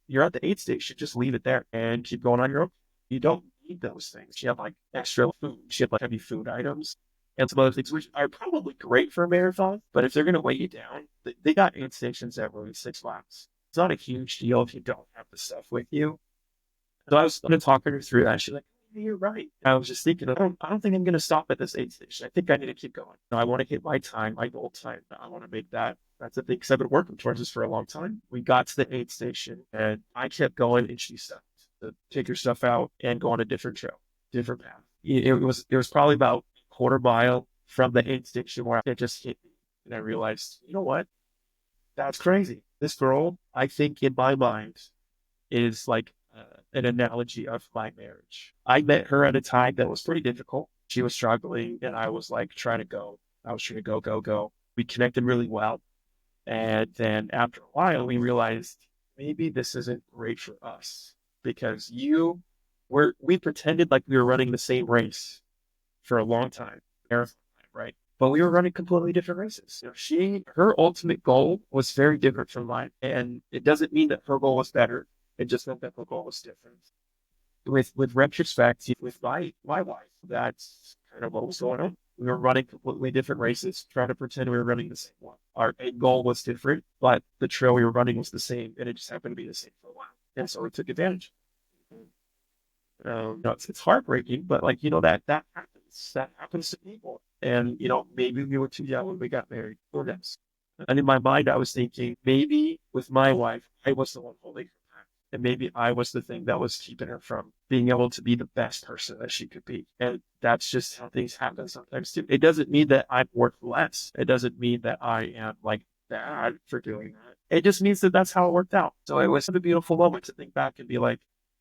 you're at the aid station, just leave it there and keep going on your own. You don't need those things." She had extra food. She had heavy food items and some other things, which are probably great for a marathon. But if they're going to weigh you down, they got aid stations every 6 miles. It's not a huge deal if you don't have the stuff with you. So I was going to talk her through that. She's like, "Hey, you're right." I was just thinking, I don't think I'm going to stop at this aid station. I think I need to keep going. I want to hit my time, my goal time. I want to make that. That's a thing because I've been working towards this for a long time. We got to the aid station and I kept going and she stopped to take her stuff out and go on a different trail, different path. It was probably about a quarter mile from the aid station where it just hit me. And I realized, you know what? That's crazy. This girl, I think in my mind, is an analogy of my marriage. I met her at a time that was pretty difficult. She was struggling and I was trying to go. I was trying to go. We connected really well. And then after a while, we realized maybe this isn't great for us because we pretended like we were running the same race for a long time, marathon, right? But we were running completely different races. Her ultimate goal was very different from mine. And it doesn't mean that her goal was better. It just meant that her goal was different. With retrospect, with my wife, that's kind of what was going on. We were running completely different races, trying to pretend we were running the same one. Our end goal was different, but the trail we were running was the same, and it just happened to be the same for a while. And so we took advantage. It's heartbreaking, but that happens. That happens to people. And maybe we were too young when we got married. Who knows? And in my mind, I was thinking maybe with my wife, I was the one holding her back, and maybe I was the thing that was keeping her from being able to be the best person that she could be. And that's just how things happen sometimes too. It doesn't mean that I'm worth less. It doesn't mean that I am bad for doing that. It just means that that's how it worked out. So it was a beautiful moment to think back and be like,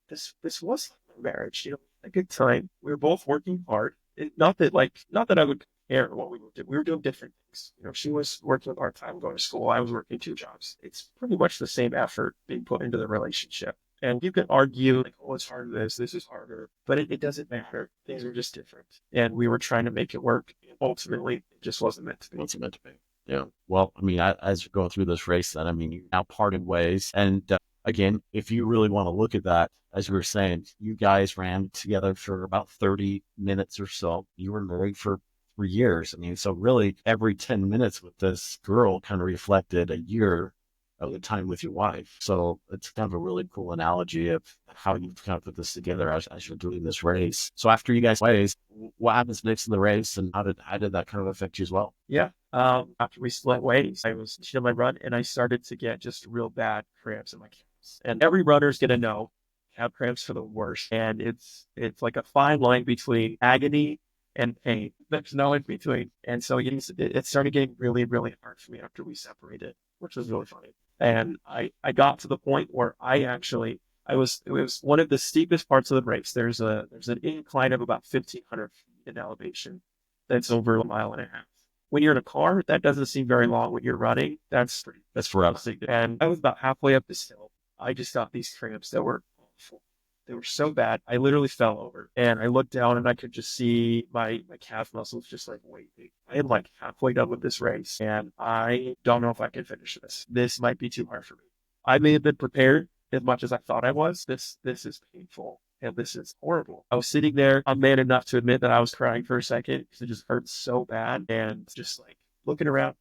this was like a marriage, a good time. We were both working hard. Not that I would compare what we were doing. We were doing different things. She was working part-time, going to school. I was working 2 jobs. It's pretty much the same effort being put into the relationship. And you can argue, it's harder this is harder, but it doesn't matter. Things are just different. And we were trying to make it work. Ultimately, it just wasn't meant to be. What's it meant to be? Yeah. Well, I mean, as you're going through this race, then, I mean, you now parted ways. And again, if you really want to look at that, as you were saying, you guys ran together for about 30 minutes or so. You were married for 3 years. I mean, so really every 10 minutes with this girl kind of reflected a year of the time with your wife. So it's kind of a really cool analogy of how you kind of put this together as you're doing this race. So after you guys race, what happens next in the race, and how did that kind of affect you as well? Yeah. After we split ways, I was finishing my run and I started to get just real bad cramps in my calves. And every runner's gonna know have cramps for the worst. And it's like a fine line between agony and pain. There's no in between. And so it started getting really, really hard for me after we separated, which was really funny. And I got to the point where it was one of the steepest parts of the race. There's an incline of about 1,500 feet in elevation. That's over a mile and a half. When you're in a car, that doesn't seem very long. When you're running, that's forever. And I was about halfway up this hill. I just got these cramps that were awful. They were so bad. I literally fell over and I looked down and I could just see my calf muscles just like waiting. I am like halfway done with this race and I don't know if I can finish this. This might be too hard for me. I may have been prepared as much as I thought I was. This is painful. And this is horrible. I was sitting there. I'm man enough to admit that I was crying for a second because it just hurt so bad. And just like looking around,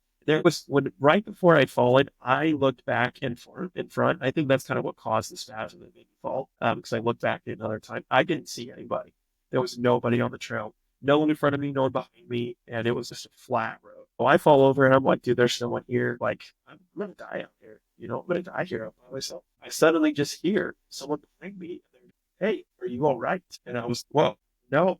right before I'd fallen, I looked back in front. I think that's kind of what caused the spasm that made me fall. Because I looked back another time. I didn't see anybody. There was nobody on the trail. No one in front of me, no one behind me. And it was just a flat road. So I fall over and I'm like, dude, there's no one here. Like, I'm going to die out here. I'm going to die here all by myself. I suddenly just hear someone behind me. Hey, are you all right? And I was, well, no,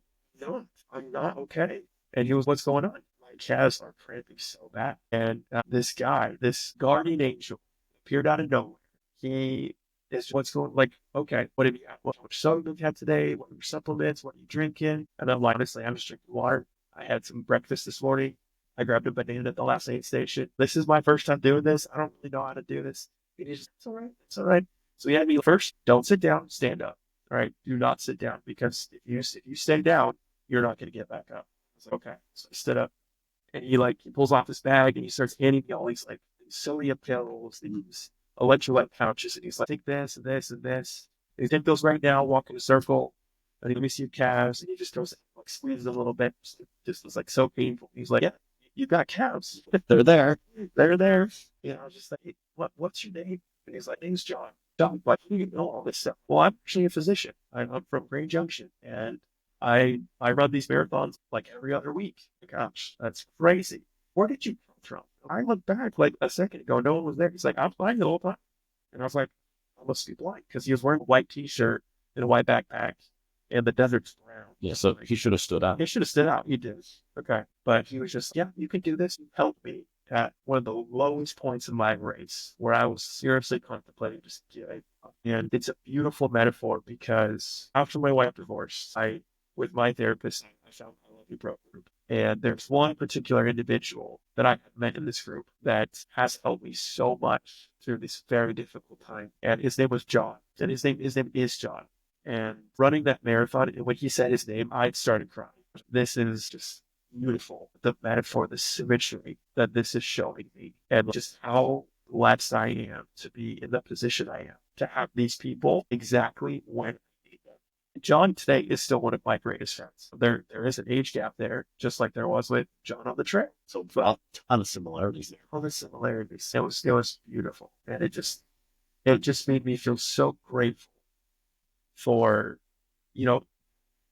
I'm not okay. And he was, what's going on? My calves are cramping so bad. And this guy, this guardian angel, appeared out of nowhere. He is, what's going, like, okay, what have you got? What soda have you had today? What are your supplements? What are you drinking? And I'm like, honestly, I'm just drinking water. I had some breakfast this morning. I grabbed a banana at the last aid station. This is my first time doing this. I don't really know how to do this. And he's just, it's all right. It's all right. So he had me first, don't sit down, stand up. All right, do not sit down because if you stay down, you're not going to get back up. I was like, okay. So I stood up and he pulls off his bag and he starts handing me all these like sodium pills, these electrolyte pouches. And he's like, take this and this and this. And you take those right now, walk in a circle. And let me see your calves. And he just goes, like, squeezes a little bit. Just was like so painful. He's like, yeah, you got calves. They're there. They're there. I was just like, hey, what's your name? And he's like, name's John. John, why do you know all this stuff? Well, I'm actually a physician. I'm from Grand Junction, and I run these marathons like every other week. Gosh, that's crazy. Where did you come from? I looked back like a second ago. No one was there. He's like, I'm fine the whole time. And I was like, I must be blind because he was wearing a white T-shirt and a white backpack, and the desert's brown. Yeah, so he should have stood out. He should have stood out. He did. Okay. But he was just, yeah, you can do this. Help me. At one of the lowest points in my race where I was seriously contemplating just giving up. And it's a beautiful metaphor because after my wife divorced, with my therapist, I found my Love You Bro group. And there's one particular individual that I have met in this group that has helped me so much through this very difficult time. And his name was John. And his name is John. And running that marathon, and when he said his name, I started crying. This is just beautiful, the metaphor, the symmetry that this is showing me, and just how blessed I am to be in the position I am, to have these people exactly when I need them. John today is still one of my greatest friends. There is an age gap there, just like there was with John on the trail. So a ton of similarities there. All the similarities. It was beautiful, and it just made me feel so grateful for,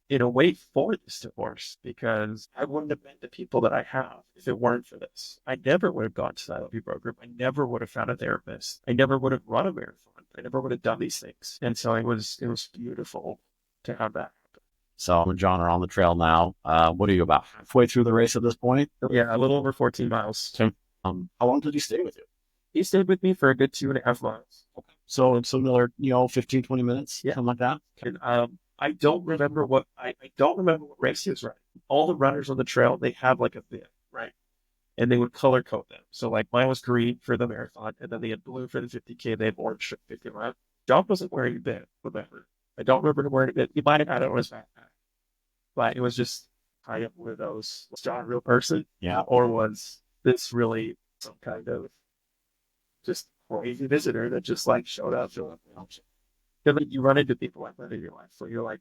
in a way, for this divorce, because I wouldn't have met the people that I have if it weren't for this. I never would have gone to that Love You Bro group. I never would have found a therapist. I never would have run a marathon. I never would have done these things. And so it was beautiful to have that happen. So you and John are on the trail now. What are you, about halfway through the race at this point? Yeah, a little over 14 miles. How long did he stay with you? He stayed with me for a good 2.5 miles. Okay. So another, 15, 20 minutes, Yeah. something like that. And, I don't remember what race he was running. All the runners on the trail, they have like a bib, right? And they would color code them. So like mine was green for the marathon, and then they had blue for the 50K, they had orange for the 50 mile. John wasn't wearing a bib, remember. I don't remember him wearing a bib. He might have had it on his backpack. But it was just kind of one of those, was John a real person? Yeah. Or was this really some kind of just crazy visitor that just like showed up. Because like, you run into people like that in your life where you're like,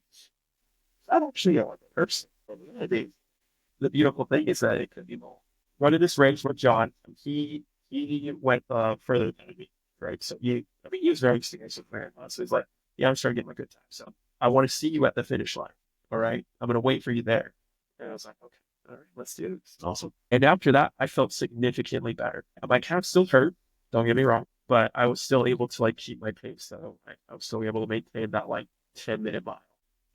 I'm actually a person. I mean, the beautiful thing is that it could be more. Running this race with John, he went further than me, right? So he was very experienced with marathons. So he's like, yeah, I'm starting to get my good time. So I want to see you at the finish line. All right, I'm gonna wait for you there. And I was like, okay, all right, let's do this. Awesome. And after that, I felt significantly better. My calf still hurt. Don't get me wrong, but I was still able to like keep my pace. So I was still able to maintain that like 10-minute mile.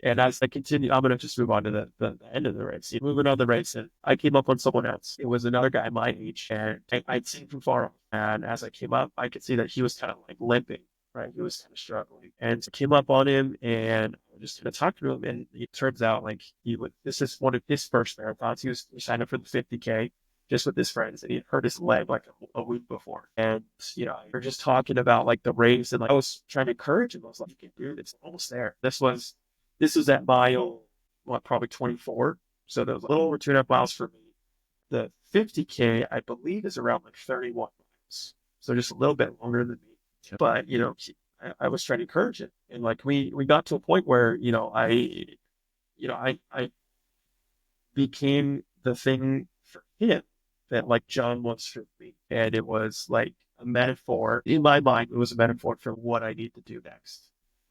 And as I continue, I'm going to just move on to the end of the race. Moving on the race, and I came up on someone else. It was another guy my age, and I'd seen from far off. And as I came up, I could see that he was kind of like limping, right? He was kind of struggling. And so I came up on him and just going to talk to him. And it turns out like this is one of his first marathons. He signed up for the 50K just with his friends, and he hurt his leg like a week before. And, we were just talking about like the race, and like I was trying to encourage him. I was like, you can do it. It's almost there. This was at mile, probably 24. So that was a little over 2.5 miles for me. The 50K, I believe, is around like 31 miles. So just a little bit longer than me. But, I was trying to encourage it. And like we got to a point where, I became the thing for him that like John was for me. And it was like a metaphor. In my mind, it was a metaphor for what I need to do next.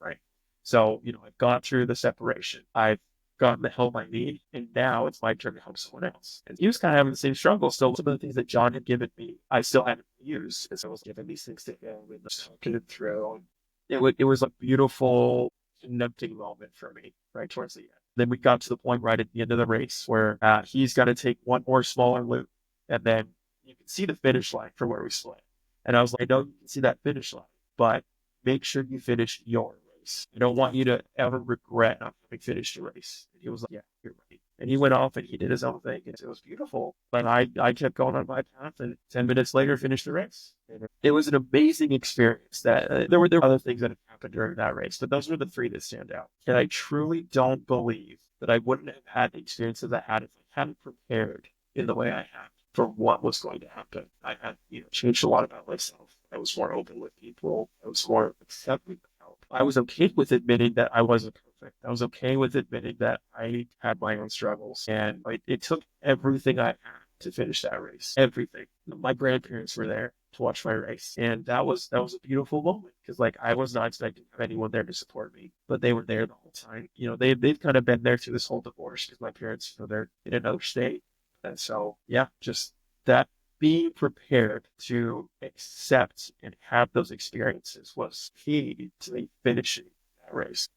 Right. So, I've gone through the separation. I've gotten the help I need, and now it's my turn to help someone else. And he was kind of having the same struggle. So some of the things that John had given me, I still hadn't used, because I was given these things to him and talking it through. It was a beautiful connecting moment for me right towards the end. Then we got to the point right at the end of the race where he's got to take one more smaller loop, and then you can see the finish line from where we split. And I was like, I know you can see that finish line, but make sure you finish your race. I don't want you to ever regret not having finished the race. And he was like, yeah, you're right. And he went off and he did his own thing. And it was beautiful. But I kept going on my path, and 10 minutes later finished the race. And it was an amazing experience. That there were other things that happened during that race, but those were the three that stand out. And I truly don't believe that I wouldn't have had the experiences I had if I hadn't prepared in the way I had for what was going to happen. I had, changed a lot about myself. I was more open with people. I was more accepting of help. I was okay with admitting that I wasn't perfect. I was okay with admitting that I had my own struggles. And it took everything I had to finish that race. Everything. My grandparents were there to watch my race. And that was a beautiful moment, because like I was not expecting anyone there to support me, but they were there the whole time. They've kind of been there through this whole divorce, because my parents, they're in another state. And so, yeah, just that being prepared to accept and have those experiences was key to me finishing that race.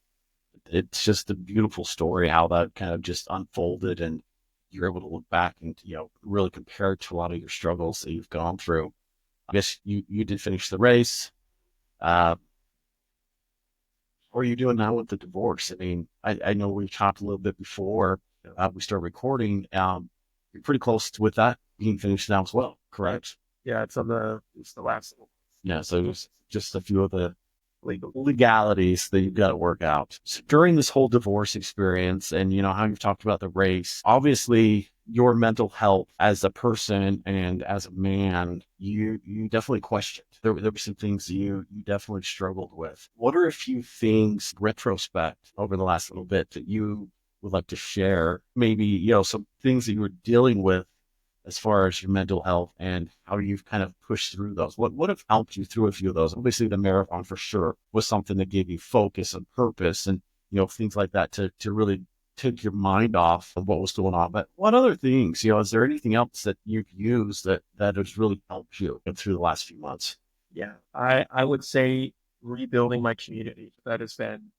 It's just a beautiful story how that kind of just unfolded, and you're able to look back and, really compare it to a lot of your struggles that you've gone through. I guess you did finish the race. What are you doing now with the divorce? I mean, I know we've talked a little bit before we started recording. You're pretty close with that being finished now as well, correct? Yeah, it's the last one. Yeah, so there's just a few of the legalities that you've got to work out. So during this whole divorce experience, and how you've talked about the race, obviously your mental health as a person and as a man, you definitely questioned. There were some things you definitely struggled with. What are a few things, retrospect, over the last little bit that you would like to share? Maybe, some things that you were dealing with as far as your mental health and how you've kind of pushed through those. What have helped you through a few of those? Obviously the marathon for sure was something that gave you focus and purpose and, things like that to really take your mind off of what was going on. But what other things, is there anything else that you've used that has really helped you through the last few months? Yeah, I would say rebuilding my community. That has been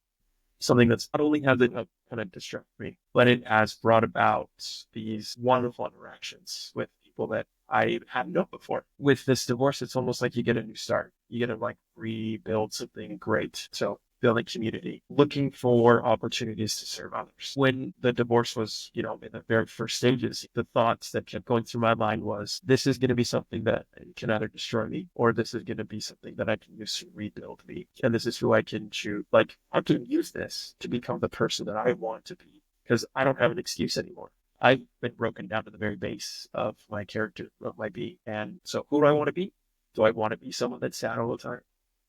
something that's not only has it kind of distracted me, but it has brought about these wonderful interactions with people that I hadn't known before. With this divorce, it's almost like you get a new start. You get to like rebuild something great. So building community, looking for opportunities to serve others. When the divorce was, in the very first stages, the thoughts that kept going through my mind was, this is going to be something that can either destroy me, or this is going to be something that I can use to rebuild me. And this is who I can choose. Like, I can use this to become the person that I want to be, because I don't have an excuse anymore. I've been broken down to the very base of my character, of my being. And so who do I want to be? Do I want to be someone that's sad all the time?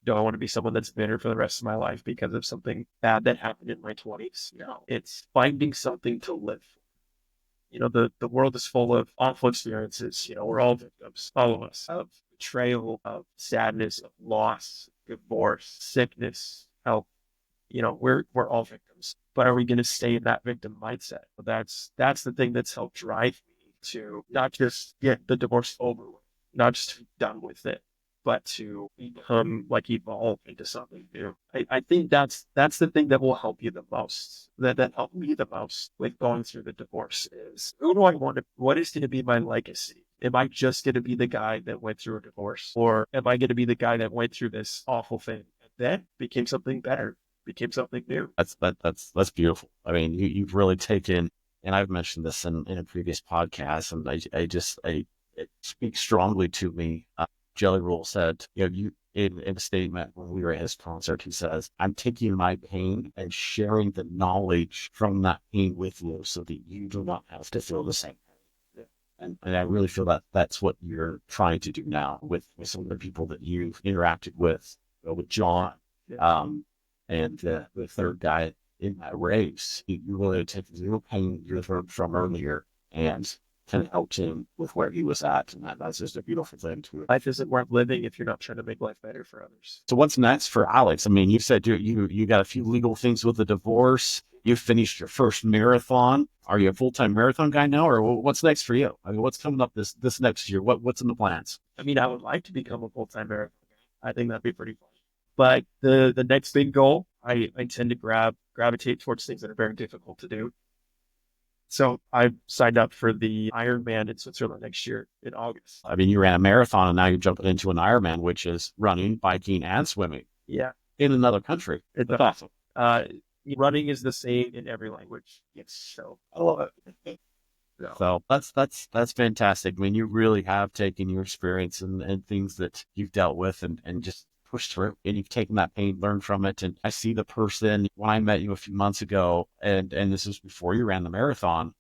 Do I want to be someone that's bitter for the rest of my life because of something bad that happened in my 20s? No, it's finding something to live for. The world is full of awful experiences. We're all victims, all of us, of betrayal, of sadness, of loss, divorce, sickness, health. We're all victims. But are we going to stay in that victim mindset? That's the thing that's helped drive me to not just get the divorce over with, not just to be done with it, but to become evolve into something new. I think that's the thing that will help you the most. That helped me the most with going through the divorce is who do I want to? What is going to be my legacy? Am I just going to be the guy that went through a divorce, or am I going to be the guy that went through this awful thing and then became something better, became something new? That's beautiful. I mean, you've really taken, and I've mentioned this in a previous podcast, and it speaks strongly to me. Jelly Roll said, in a statement when we were at his concert, he says, "I'm taking my pain and sharing the knowledge from that pain with you so that you do not have to feel the same." And I really feel that that's what you're trying to do now with some of the people that you've interacted with John, and the third guy in that race. You really take the little pain you heard from earlier and kind of helped him with where he was at. And that's just a beautiful thing too. Life isn't worth living if you're not trying to make life better for others. So what's next for Alex? I mean, you said you got a few legal things with the divorce. You finished your first marathon. Are you a full-time marathon guy now, or what's next for you? I mean, what's coming up this next year? What's in the plans? I mean, I would like to become a full-time marathon guy. I think that'd be pretty fun. But the next big goal, I tend to gravitate towards things that are very difficult to do. So I've signed up for the Ironman in Switzerland next year in August. I mean, you ran a marathon and now you're jumping into an Ironman, which is running, biking, and swimming. Yeah. In another country. It's awesome. Running is the same in every language. Yes. So I love it. So that's fantastic. I mean, you really have taken your experience and things that you've dealt with and just pushed through, and you've taken that pain, learned from it. And I see the person when I met you a few months ago, and this was before you ran the marathon.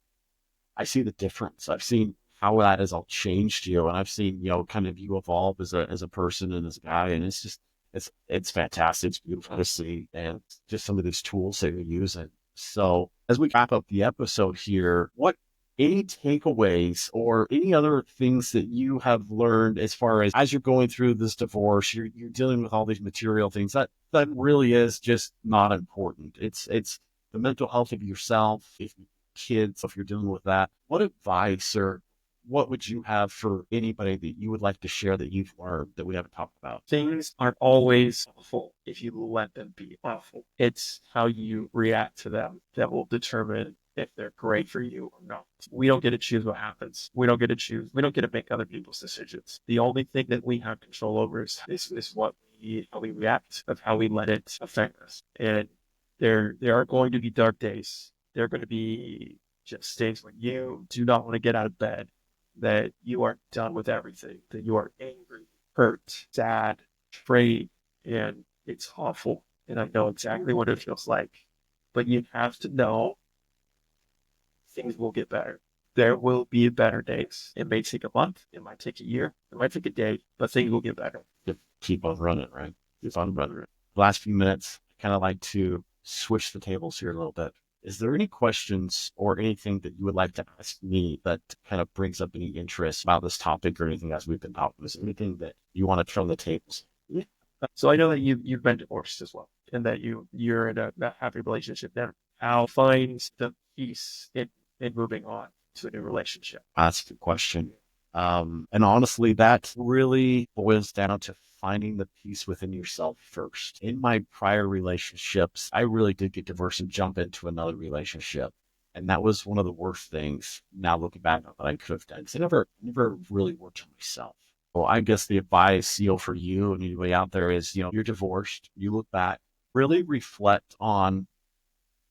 I see the difference. I've seen how that has all changed you, and I've seen kind of you evolve as a person and as a guy, and it's just it's fantastic. It's beautiful to see, and just some of these tools that you're using. So as we wrap up the episode here, any takeaways or any other things that you have learned as far as you're going through this divorce, you're dealing with all these material things that really is just not important. It's the mental health of yourself, if kids, if you're dealing with that. What advice or what would you have for anybody that you would like to share that you've learned that we haven't talked about? Things aren't always awful if you let them be awful. It's how you react to them that will determine if they're great for you or not. We don't get to choose what happens. We don't get to make other people's decisions. The only thing that we have control over is how we react, of how we let it affect us. And there are going to be dark days. There are going to be just days when you do not want to get out of bed, that you are done with everything, that you are angry, hurt, sad, afraid, and it's awful. And I know exactly what it feels like. But you have to know things will get better. There will be better days. It may take a month. It might take a year. It might take a day, but things will get better. Keep on running, right? Keep on running. Last few minutes, I kind of like to switch the tables here a little bit. Is there any questions or anything that you would like to ask me that kind of brings up any interest about this topic or anything as we've been talking? Is there anything that you want to turn the tables? Yeah. So I know that you've been divorced as well, and that you're in a happy relationship now. How find the peace in moving on to a new relationship? That's a good question. And honestly, that really boils down to finding the peace within yourself first. In my prior relationships, I really did get divorced and jump into another relationship. And that was one of the worst things, now looking back on that I could have done. Because I never really worked on myself. Well, I guess the advice, for you and anybody out there is, you're divorced, you look back, really reflect on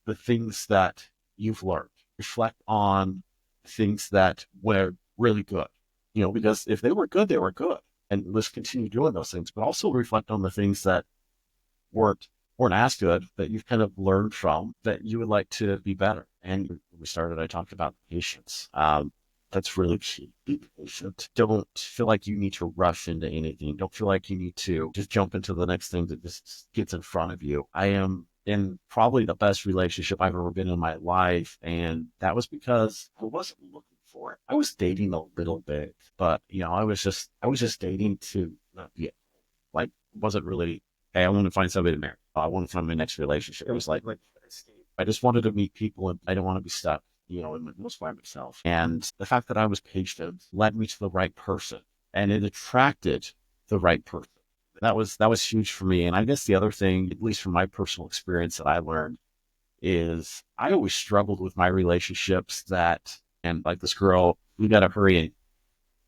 the things that you've learned. Reflect on things that were really good, because if they were good, they were good. And let's continue doing those things, but also reflect on the things that weren't as good, that you've kind of learned from, that you would like to be better. And when we started, I talked about patience. That's really key. Be patient. Don't feel like you need to rush into anything. Don't feel like you need to just jump into the next thing that just gets in front of you. I am in probably the best relationship I've ever been in my life. And that was because I wasn't looking for it. I was dating a little bit, but I was just dating to not be like, wasn't really, hey, I want to find somebody to marry. I want to find my next relationship. It was like I just wanted to meet people and I don't want to be stuck, most by myself. And the fact that I was patient led me to the right person and it attracted the right person. That was huge for me. And I guess the other thing, at least from my personal experience that I learned, is I always struggled with my relationships and like this girl, we got to hurry and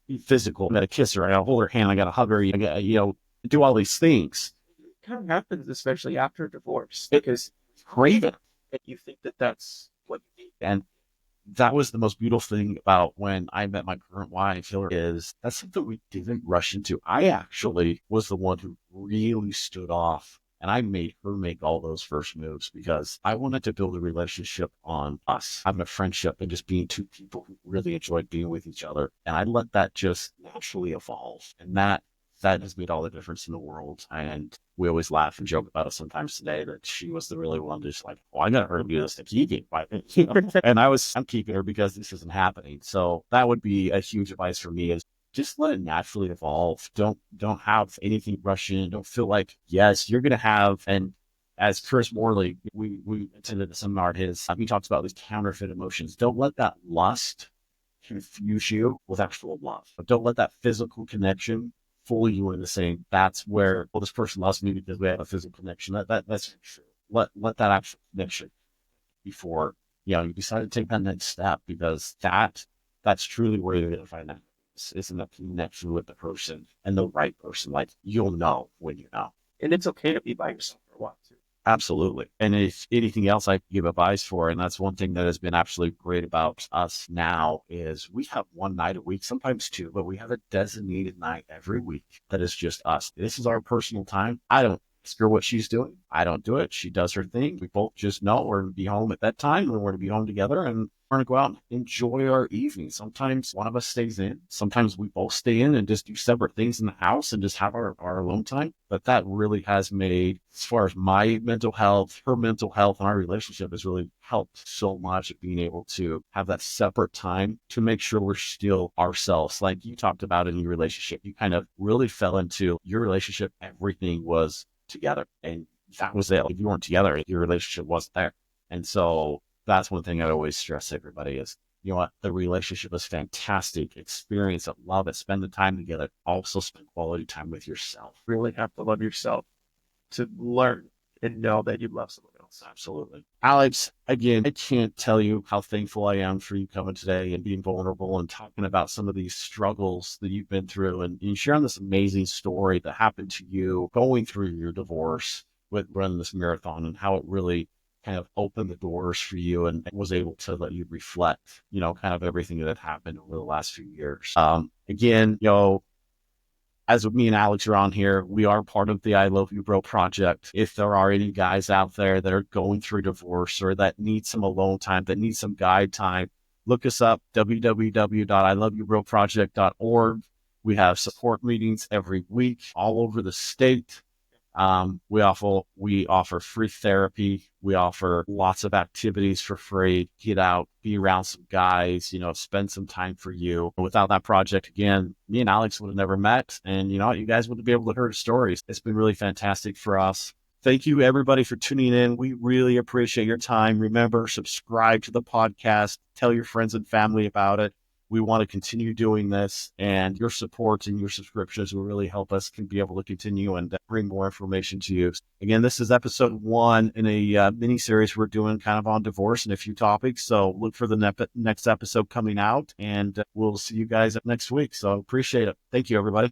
be physical. I got to kiss her. I got to hold her hand. I got to hug her. I got do all these things. It kind of happens, especially after divorce, because Great. and you think that that's what you need. And that was the most beautiful thing about when I met my current wife, Hillary, is that's something we didn't rush into. I actually was the one who really stood off and I made her make all those first moves because I wanted to build a relationship on us, having a friendship and just being two people who really enjoyed being with each other. And I let that just naturally evolve. And that has made all the difference in the world. And we always laugh and joke about it sometimes today that she was the really one just like, I got her to do this to keep it. And I'm keeping her because this isn't happening. So that would be a huge advice for me is just let it naturally evolve. Don't have anything rush in. Don't feel like, yes, you're going to have, and as Chris Morley, we attended a seminar of his, he talks about these counterfeit emotions. Don't let that lust confuse you with actual love. But don't let that physical connection fool you into saying that's where, well, this person loves me because we have a physical connection. That's true. Let that actual connection before you decide to take that next step, because that's truly where you're going to find that isn't a connection with the person and the right person. Like you'll know when you know. And it's okay to be by yourself for a while too. Absolutely. And if anything else I can give advice for, and that's one thing that has been absolutely great about us now, is we have one night a week, sometimes two, but we have a designated night every week that is just us. This is our personal time. I don't ask her what she's doing. I don't do it. She does her thing. We both just know we're going to be home at that time and we're going to be home together and we're going to go out and enjoy our evening. Sometimes one of us stays in. Sometimes we both stay in and just do separate things in the house and just have our alone time. But that really has made, as far as my mental health, her mental health, and our relationship has really helped so much at being able to have that separate time to make sure we're still ourselves. Like you talked about in your relationship, you kind of really fell into your relationship. Everything was together and that was it. If you weren't together, your relationship wasn't there. And so that's one thing I always stress to everybody is, you know what, the relationship is fantastic. Experience it, love it, spend the time together. Also spend quality time with yourself. Really have to love yourself to learn and know that you love someone else. Absolutely. Alex, again, I can't tell you how thankful I am for you coming today and being vulnerable and talking about some of these struggles that you've been through and sharing this amazing story that happened to you going through your divorce with running this marathon and how it really kind of opened the doors for you and was able to let you reflect, kind of everything that had happened over the last few years. Again, as me and Alex are on here, we are part of the I Love You Bro project. If there are any guys out there that are going through divorce or that need some alone time, that need some guide time, look us up, www.iloveyoubroproject.org. We have support meetings every week all over the state. We offer free therapy. We offer lots of activities for free. Get out, be around some guys, spend some time for you. Without that project, again, me and Alex would have never met. And you guys wouldn't be able to hear stories. It's been really fantastic for us. Thank you everybody for tuning in. We really appreciate your time. Remember, subscribe to the podcast, tell your friends and family about it. We want to continue doing this, and your support and your subscriptions will really help us be able to continue and bring more information to you. Again, this is episode 1 in a mini series we're doing kind of on divorce and a few topics. So look for the next episode coming out, and we'll see you guys next week. So appreciate it. Thank you, everybody.